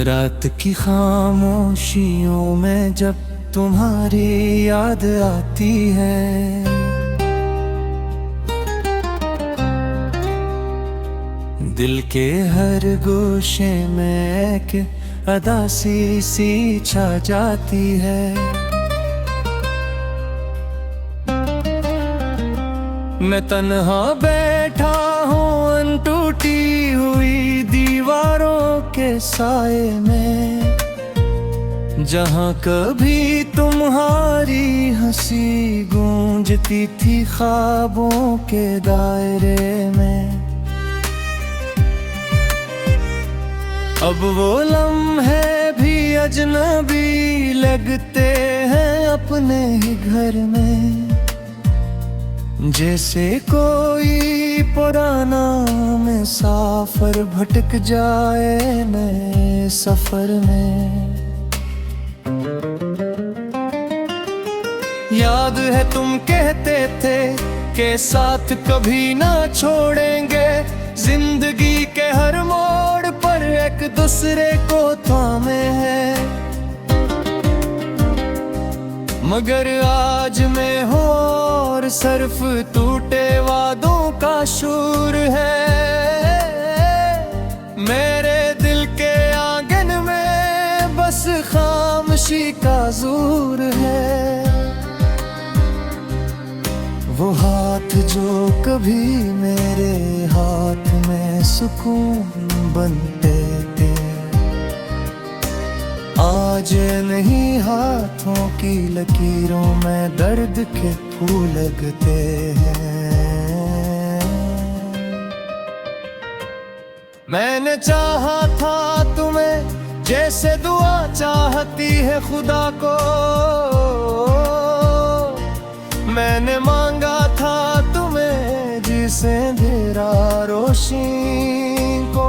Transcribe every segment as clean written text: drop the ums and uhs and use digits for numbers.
रात की खामोशियों में जब तुम्हारी याद आती है, दिल के हर गोशे में एक अदासी सी छा जाती है। मैं तन्हा बैठा हूँ अनटूटी हुई दीवारों के साए में, जहाँ कभी तुम्हारी हंसी गूंजती थी ख्वाबों के दायरे में। अब वो लम्हे भी अजनबी लगते हैं अपने ही घर में, जैसे कोई पुराना मुसाफिर भटक जाए नए सफर में। याद है तुम कहते थे कि साथ कभी ना छोड़ेंगे, जिंदगी के हर मोड़ पर एक दूसरे को थामे हैं। मगर आज मैं हूँ और सिर्फ टूटे वादों का शूर है। मेरे दिल के आंगन में बस खामोशी का जोर है। वो हाथ जो कभी मेरे हाथ में सुकून बनते थे, आज नहीं हाथों की लकीरों में दर्द के फूल लगते हैं। मैंने चाहा था तुम्हें जैसे दुआ चाहती है खुदा को, मैंने मांगा था तुम्हें जिसे अंधेरा रोशनी को।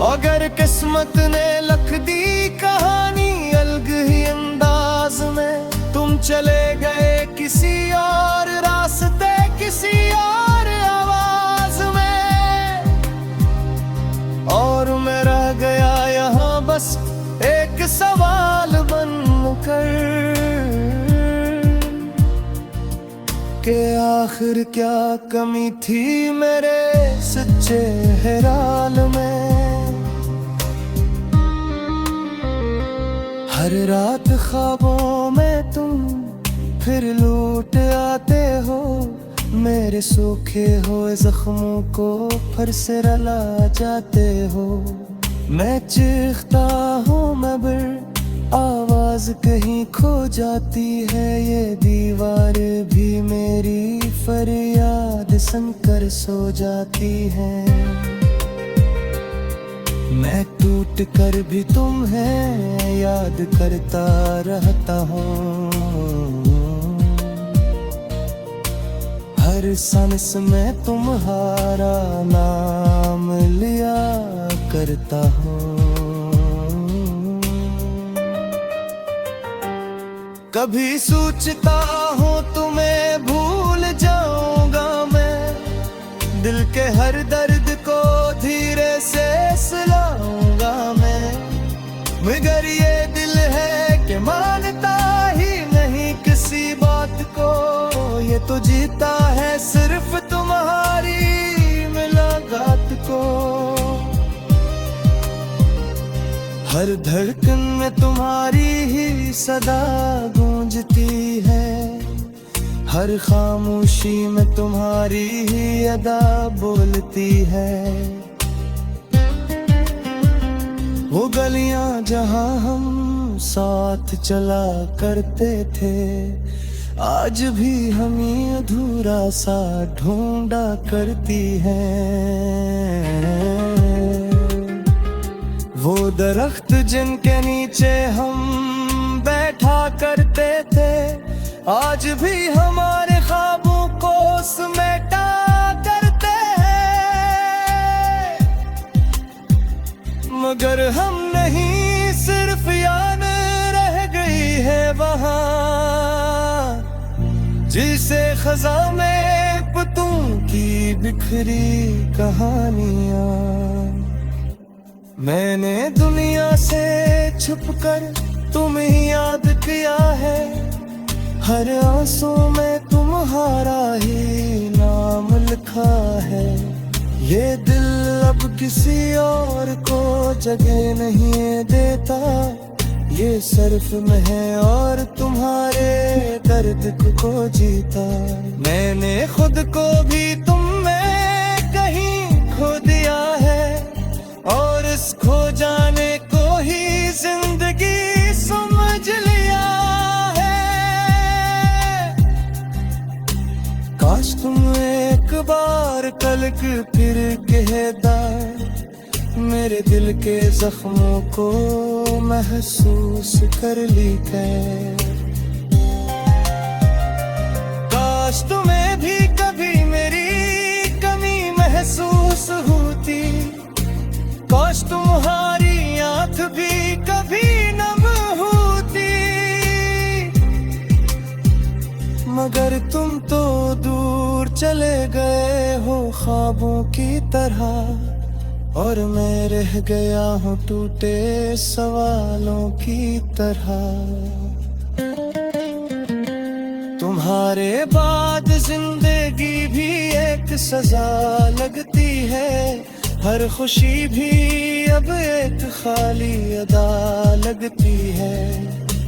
अगर किस्मत ने लिख दी कहानी अलग ही अंदाज में, तुम चले गए किसी और रास्ते किसी और आवाज में, और मैं रह गया यहाँ बस एक सवाल बनकर कि आखिर क्या कमी थी मेरे सच्चे हेराल में। हर रात ख्वाबों में तुम फिर लौट आते हो, मेरे सूखे हुए जख्मों को फिर से रला जाते हो। मैं चीखता हूँ मगर आवाज कहीं खो जाती है, ये दीवार भी मेरी फरियाद सुनकर सो जाती है। मैं टूट कर भी तुम्हें याद करता रहता हूँ, हर सांस में तुम्हारा नाम लिया करता हूँ। कभी सोचता हूँ तुम्हें भूल जाऊंगा मैं, दिल के हर दर्द को धीरे से सुलाऊंगा मैं। मगर ये दिल है कि मानता ही नहीं किसी बात को, ये तो जीता है सिर्फ तुम्हारी मुलाकात को। हर धड़कन में तुम्हारी ही सदा गूंजती है, हर खामोशी में तुम्हारी ही अदा बोलती है। वो गलियां जहां हम साथ चला करते थे, आज भी हमें अधूरा सा ढूंढा करती है। वो दरख्त जिनके नीचे हम बैठा करते थे, आज भी हमारे ख्वाबों को समेटा करते हैं। मगर हम नहीं, सिर्फ याद रह गई है वहाँ, जिसे खज़ा में पतों की बिखरी कहानियाँ। मैंने दुनिया से छुपकर तुम्हें याद किया है, हर आंसू में तुम्हारा ही नाम लिखा है। ये दिल अब किसी और को जगह नहीं देता, ये सिर्फ मैं है और तुम्हारे दर्द को जीता। मैंने खुद को भी तुम में कहीं खो दिया है, और इस खो जाने को ही जिंदगी समझ लिया है। काश तुम एक बार तलक फिर कहता, मेरे दिल के जख्मों को महसूस कर ली कर। काश तुम्हें भी कभी मेरी कमी महसूस होती, काश तुम्हारी आंख भी कभी नम होती। मगर तुम तो दूर चले गए हो ख्वाबों की तरह, और मैं रह गया हूँ टूटे सवालों की तरह। तुम्हारे बाद जिंदगी भी एक सजा लगती है, हर खुशी भी अब एक खाली अदा लगती है।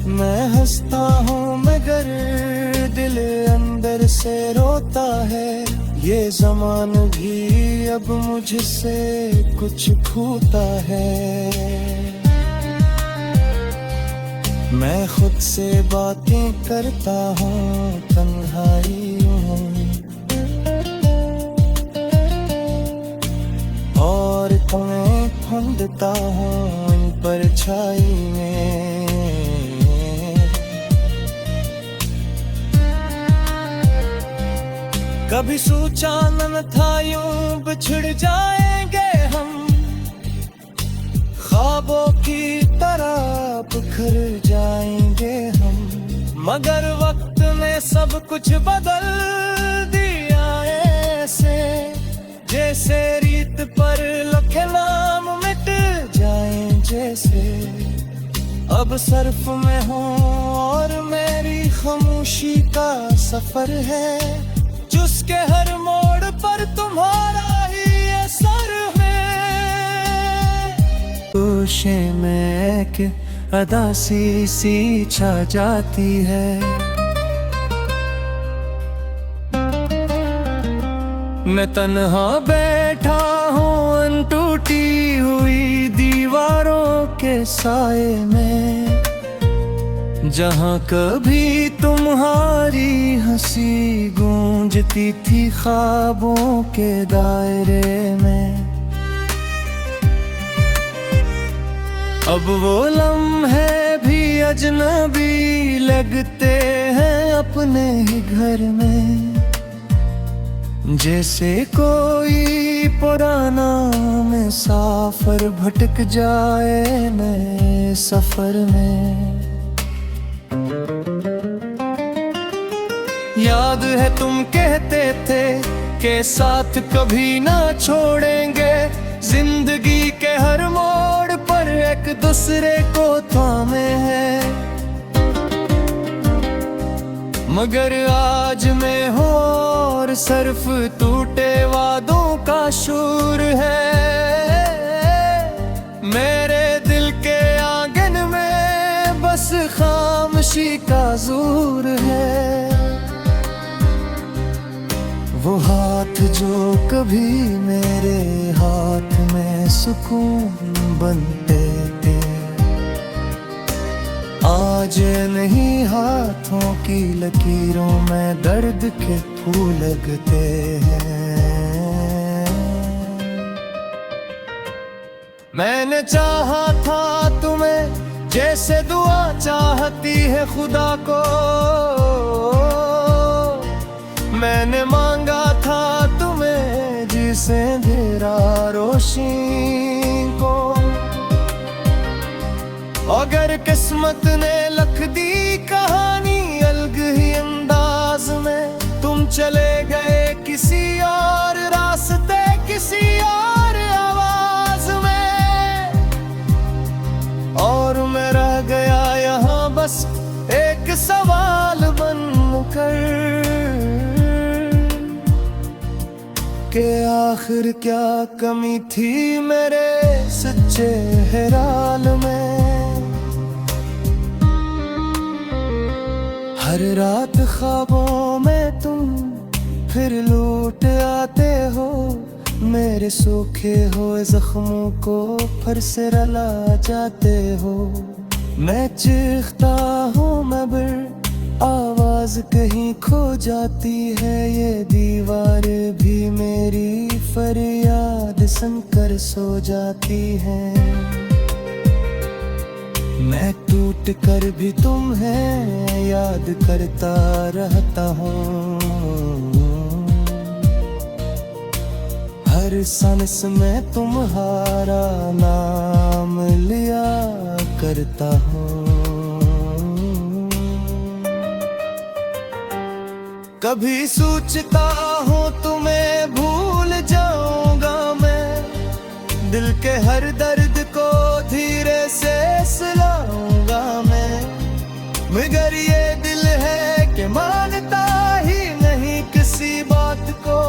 मैं हंसता हूँ मगर दिल अंदर से रोता है, ये ज़मान भी अब मुझसे कुछ खोता है। मैं खुद से बातें करता हूँ तन्हाई में, और तुम्हें ढूंढता हूँ इन परछाई में। कभी सोचा न था यूं बिछड़ जाएंगे हम, ख्वाबों की तरह बिखर जाएंगे हम। मगर वक्त ने सब कुछ बदल दिया ऐसे, जैसे रीत पर लिखे नाम मिट जाए जैसे। अब सिर्फ मैं हूँ और मेरी खामोशी का सफर है, जिसके हर मोड़ पर तुम्हारा ही असर है। जोशे में कि अदासी सी छा जाती है, मैं तन्हा बैठा हूँ अनटूटी हुई दीवारों के साए में, जहाँ कभी तुम्हारी हंसी गूंजती थी ख्वाबों के दायरे में। अब वो लम्हे भी अजनबी लगते हैं अपने ही घर में, जैसे कोई पुराना मुसाफिर भटक जाए नए सफर में। याद है तुम कहते थे कि साथ कभी ना छोड़ेंगे, जिंदगी के हर मोड़ पर एक दूसरे को थामे हैं। मगर आज मैं हूँ और सिर्फ टूटे वादों का शूर है। मेरे दिल के आंगन में बस खामोशी का जोर है। वो हाथ जो कभी मेरे हाथ में सुकून बनते थे, आज नहीं हाथों की लकीरों में दर्द के फूल लगते हैं। मैंने चाहा था तुम्हें जैसे दुआ चाहती है खुदा को, मैंने मांगा था तुम्हें जिसे अंधेरा रोशनी को। अगर किस्मत ने लिख दी कहानी अलग ही अंदाज में, तुम चले गए किसी और रास्ते किसी और आवाज में। बस एक सवाल बनकर कि आखिर क्या कमी थी मेरे सच्चे हेराल में। हर रात ख्वाबों में तुम फिर लौट आते हो, मेरे सूखे हुए जख्मों को फिर से रला जाते हो। मैं चीखता हूँ मगर आवाज कहीं खो जाती है, ये दीवार भी मेरी फरियाद सुनकर सो जाती है। मैं टूट कर भी तुम्हें याद करता रहता हूँ, हर सांस में तुम्हारा नाम लिया करता हूँ। कभी सोचता हूँ तुम्हें भूल जाऊंगा मैं, दिल के हर दर्द को धीरे से सुलाऊंगा मैं। मगर ये दिल है कि मानता ही नहीं किसी बात को,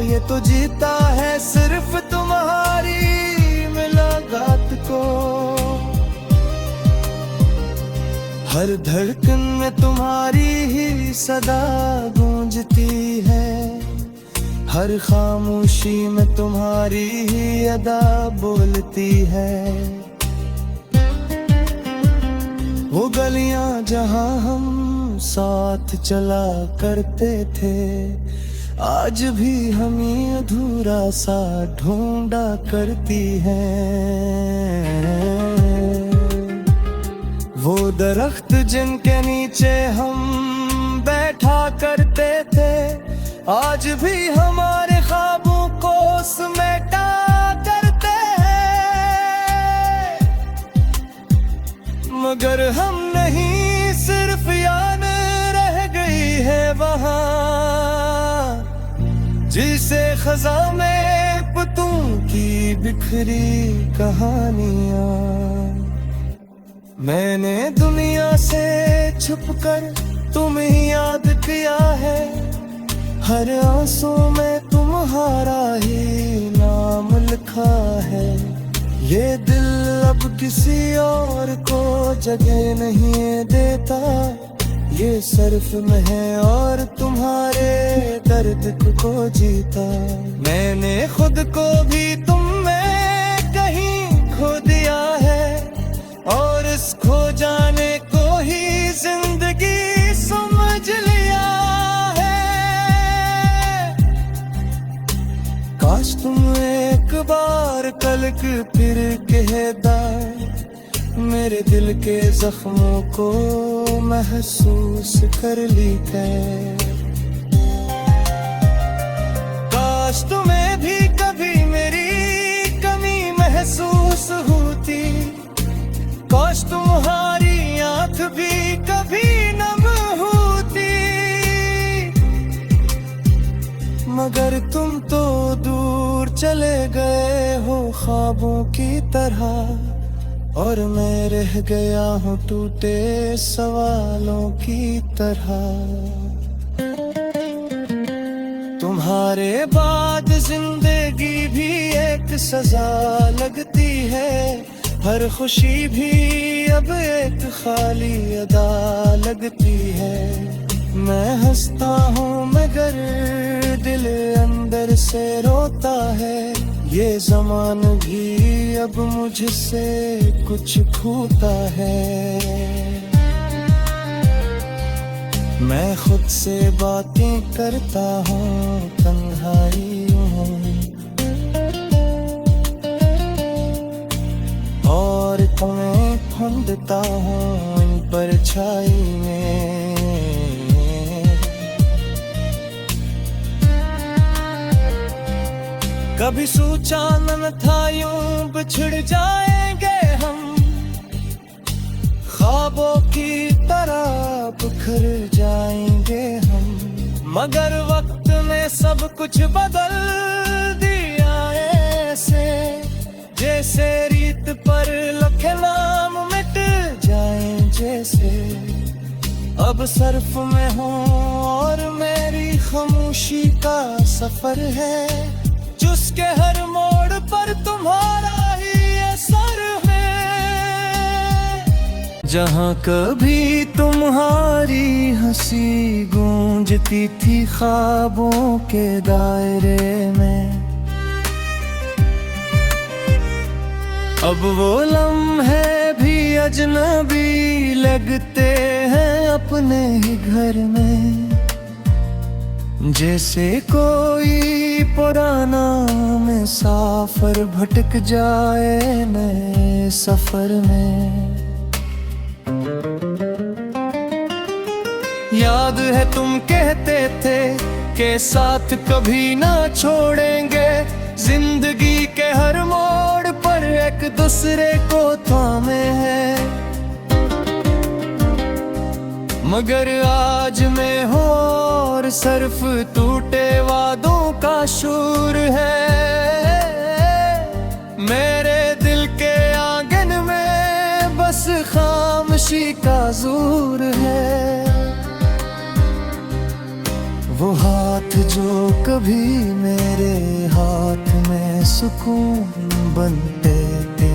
ये तो जीता है सिर्फ तुम्हारी मुलाकात को। हर धड़कन में तुम्हारी ही सदा गूंजती है, हर खामोशी में तुम्हारी ही अदा बोलती है। वो गलियां जहां हम साथ चला करते थे, आज भी हमें अधूरा सा ढूंढा करती है। वो दरख्त जिनके नीचे हम बैठा करते थे, आज भी हमारे ख्वाबों को समेटा करते हैं। मगर हम नहीं, सिर्फ याद रह गई है वहाँ, जिसे खज़ा में पतों की बिखरी कहानियाँ। मैंने दुनिया से छुपकर तुम्हें याद किया है, हर आंसू में तुम्हारा ही नाम लिखा है। ये दिल अब किसी और को जगह नहीं देता, ये सिर्फ मैं है और तुम्हारे दर्द को जीता। मैंने खुद को भी तुम में कहीं खो दिया है, और इस खो जाने को ही जिंदगी समझ लिया है। काश तुम एक बार कलक फिर कहता, मेरे दिल के जख्मों को महसूस कर ली है। काश तुम्हें भी कभी मेरी कमी महसूस होती, काश तुम्हारी आंख भी कभी नम होती। मगर तुम तो दूर चले गए हो ख्वाबों की तरह, और मैं रह गया हूँ टूटे सवालों की तरह। तुम्हारे बाद जिंदगी भी एक सजा लगती है, हर खुशी भी अब एक खाली अदा लगती है। मैं हंसता हूँ मगर दिल अंदर से रोता है, ये ज़मान भी अब मुझसे कुछ खोता है। मैं खुद से बातें करता हूँ तन्हाई हूँ, और तुम्हें ढूंढता हूँ इन परछाई में। कभी सोचा न था यूं बिछड़ जाएंगे हम, ख्वाबों की तरह बिखर जाएंगे हम। मगर वक्त ने सब कुछ बदल दिया ऐसे, जैसे रीत पर लिखे नाम मिट जाएं जैसे। अब सर्फ में हूँ और मेरी खामोशी का सफर है, जिसके हर मोड़ पर तुम्हारा ही असर है। जहाँ कभी तुम्हारी हंसी गूंजती थी ख्वाबों के दायरे में, अब वो लम्हे भी अजनबी लगते हैं अपने ही घर में। जैसे कोई पुराना मुसाफिर भटक जाए नए सफर में। याद है तुम कहते थे कि साथ कभी ना छोड़ेंगे, जिंदगी के हर मोड़ पर एक दूसरे को थामे हैं। मगर आज मैं हूँ और सिर्फ टूटे वादों का शूर है। मेरे दिल के आंगन में बस खामोशी का जोर है। वो हाथ जो कभी मेरे हाथ में सुकून बनते थे,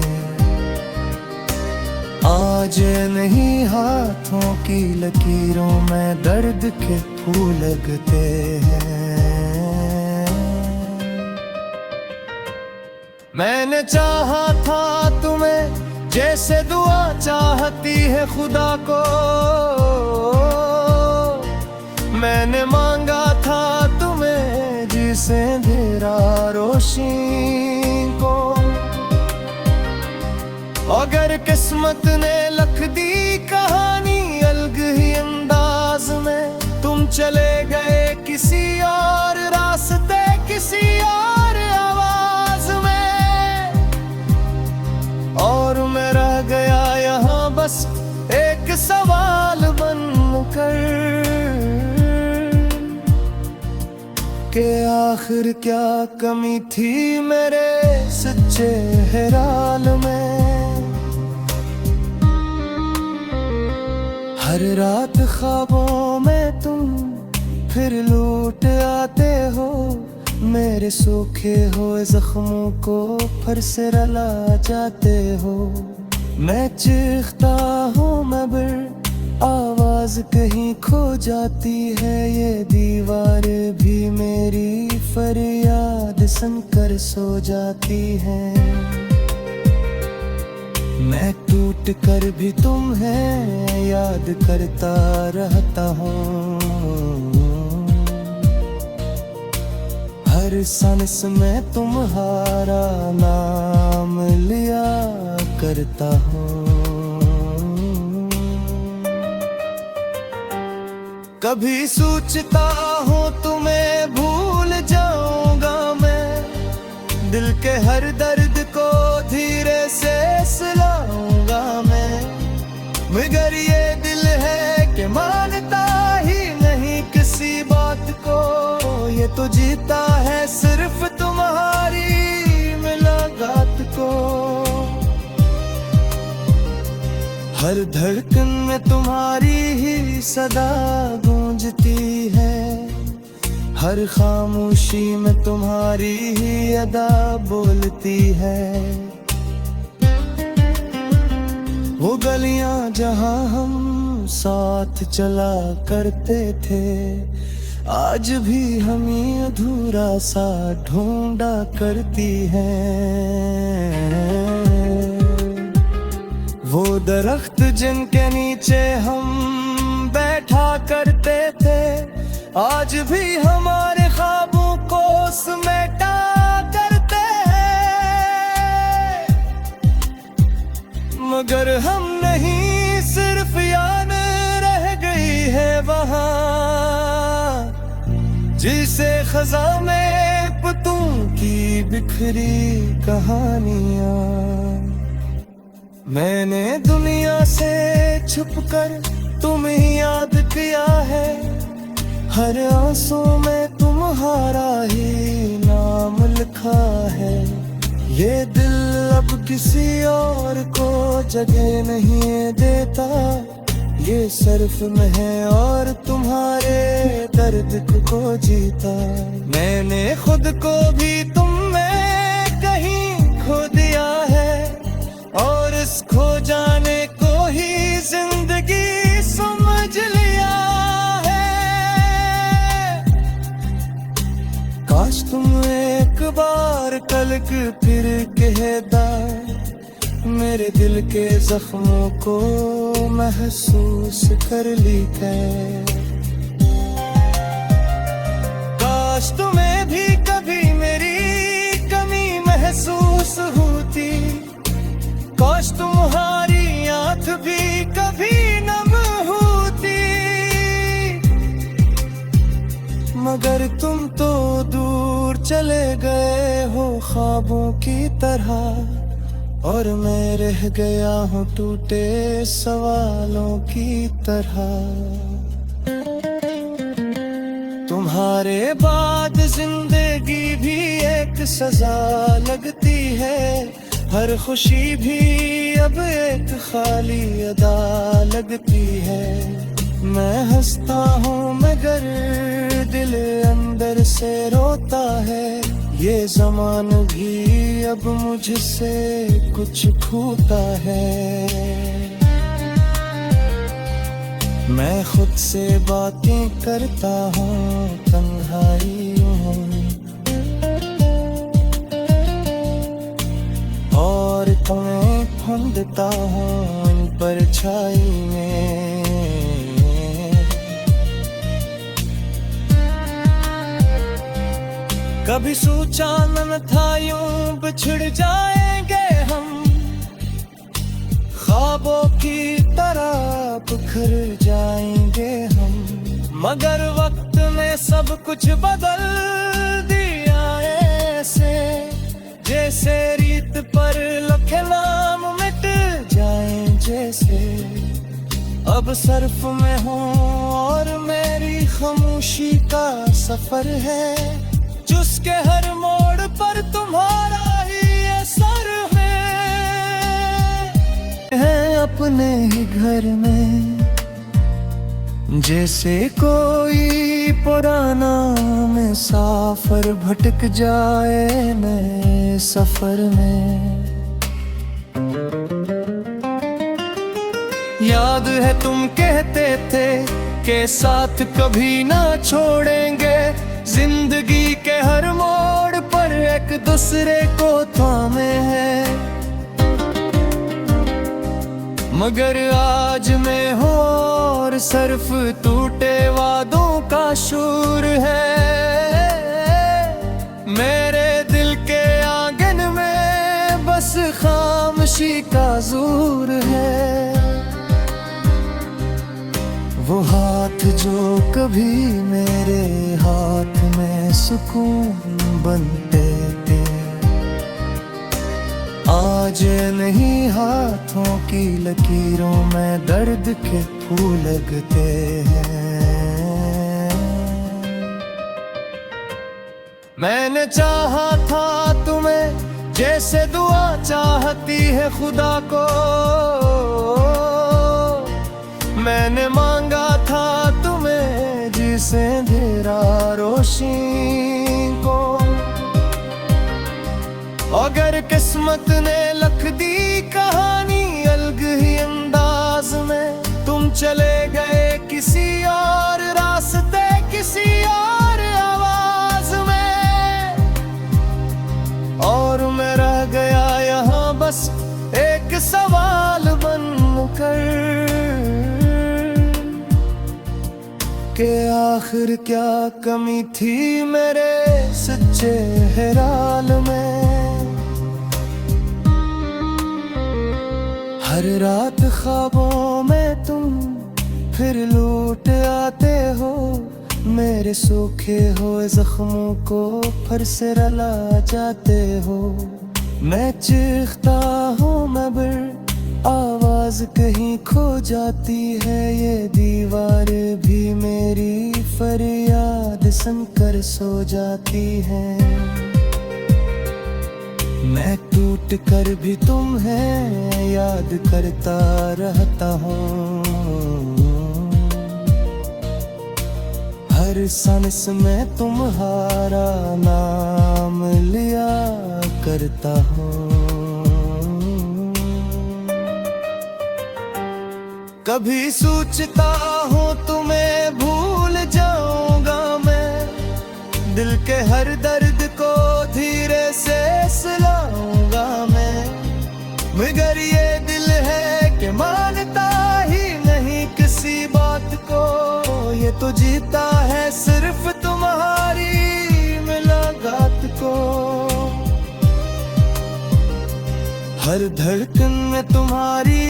आज नहीं हाथों की लकीरों में दर्द के फूल लगते हैं। मैंने चाहा था तुम्हें जैसे दुआ चाहती है खुदा को, मैंने मांगा था तुम्हें जिसे अंधेरा रोशनी को। अगर किस्मत ने लिख दी कहानी अलग ही अंदाज में, तुम चले गए किसी और रास्ते किसी और आवाज में, और मैं रह गया यहाँ बस एक सवाल बनकर कि आखिर क्या कमी थी मेरे सच्चे हेराल में। हर रात ख्वाबों में तुम फिर लौट आते हो, मेरे सूखे हुए जख्मों को फिर से रला जाते हो। मैं चीखता हूँ मगर आवाज कहीं खो जाती है, ये दीवार भी मेरी फरियाद सुनकर सो जाती है। मैं टूट कर भी तुम्हें याद करता रहता हूँ, हर सांस में तुम्हारा नाम लिया करता हूँ। कभी सोचता हूँ तुम्हें भूल जाऊंगा मैं, दिल के हर दर्द को धीरे से सुलाऊंगा मैं। मगर ये दिल है कि मानता ही नहीं किसी बात को, ये तो जीता है सिर्फ तुम्हारी मुलाकात को। हर धड़कन में तुम्हारी ही सदा गूंजती है, हर खामोशी में तुम्हारी ही अदा बोलती है। वो गलियां जहां हम साथ चला करते थे, आज भी हम ही अधूरा सा ढूंढा करती है। वो दरख्त जिनके नीचे हम बैठा करते थे, आज भी हमारे ख्वाबों को समेटा करते हैं। मगर हम नहीं, सिर्फ याद रह गई है वहाँ, जिसे खज़ा में पतों की बिखरी कहानियाँ। मैंने दुनिया से छुपकर तुम्हें याद किया है, हर आंसू में तुम्हारा ही नाम लिखा है। ये दिल अब किसी और को जगह नहीं देता, ये सिर्फ मैं है और तुम्हारे दर्द को जीता। मैंने खुद को भी तुम में कहीं खो दिया है और इस खो जाने को ही जिंदगी समझ लिया है। काश तुम एक बार तलक फिर कहता, मेरे दिल के जख्मों को महसूस कर ली है। काश तुम्हें भी कभी मेरी कमी महसूस होती, काश तुम्हारी आंख भी कभी नम होती। मगर तुम तो दूर चले गए हो ख्वाबों की तरह, और मैं रह गया हूँ टूटे सवालों की तरह। तुम्हारे बाद जिंदगी भी एक सजा लगती है, हर खुशी भी अब एक खाली अदा लगती है। मैं हंसता हूँ मगर दिल अंदर से रोता है, ये ज़मान भी अब मुझसे कुछ खोता है। मैं खुद से बातें करता हूँ तन्हाई हूँ, और तुम्हें ढूंढता हूँ इन परछाई में। कभी सोचा न था यूं बिछड़ जाएंगे हम, ख्वाबों की तरह बिखर जाएंगे हम। मगर वक्त ने सब कुछ बदल दिया ऐसे, जैसे रीत पर लिखे नाम मिट जाए जैसे। अब सिर्फ मैं हूँ और मेरी खामोशी का सफर है, जिसके हर मोड़ पर तुम्हारा ही असर है। अपने ही घर में जैसे कोई पुराना मुसाफिर भटक जाए नए सफर में। याद है तुम कहते थे कि साथ कभी ना छोड़ेंगे, जिंदगी के हर मोड़ पर एक दूसरे को थामे हैं। मगर आज मैं हूँ और सिर्फ टूटे वादों का शूर है। मेरे दिल के आंगन में बस खामोशी का जोर है। वो हाथ जो कभी मेरे हाथ में सुकून बनते थे, आज नहीं हाथों की लकीरों में दर्द के फूल लगते हैं। मैंने चाहा था तुम्हें जैसे दुआ चाहती है खुदा को, मैंने मांगा था तुम्हें जिसे अंधेरा रोशनी को। अगर किस्मत ने लिख दी कहानी अलग ही अंदाज में, तुम चले गए किसी और रास्ते किसी और आवाज में, और मैं रह गया यहाँ बस एक सवाल बनकर कि आखिर क्या कमी थी मेरे सच्चे हेराल में। हर रात ख्वाबों में तुम फिर लौट आते हो, मेरे सूखे हुए जख्मों को फिर से रला जाते हो। मैं चीखता हूँ मगर आवाज कहीं खो जाती है, ये दीवार भी मेरी फरियाद सुनकर सो जाती है। मैं टूट कर भी तुम्हें याद करता रहता हूँ। हर सांस में तुम्हारा नाम लिया करता हूँ। कभी सोचता हूँ तुम्हें भूल जाऊंगा मैं, दिल के हर दर्द को धीरे से सुलाऊंगा मैं। मगर ये दिल है कि मानता ही नहीं किसी बात को, ये तो जीता है सिर्फ तुम्हारी मुलाकात को। हर धड़कन में तुम्हारी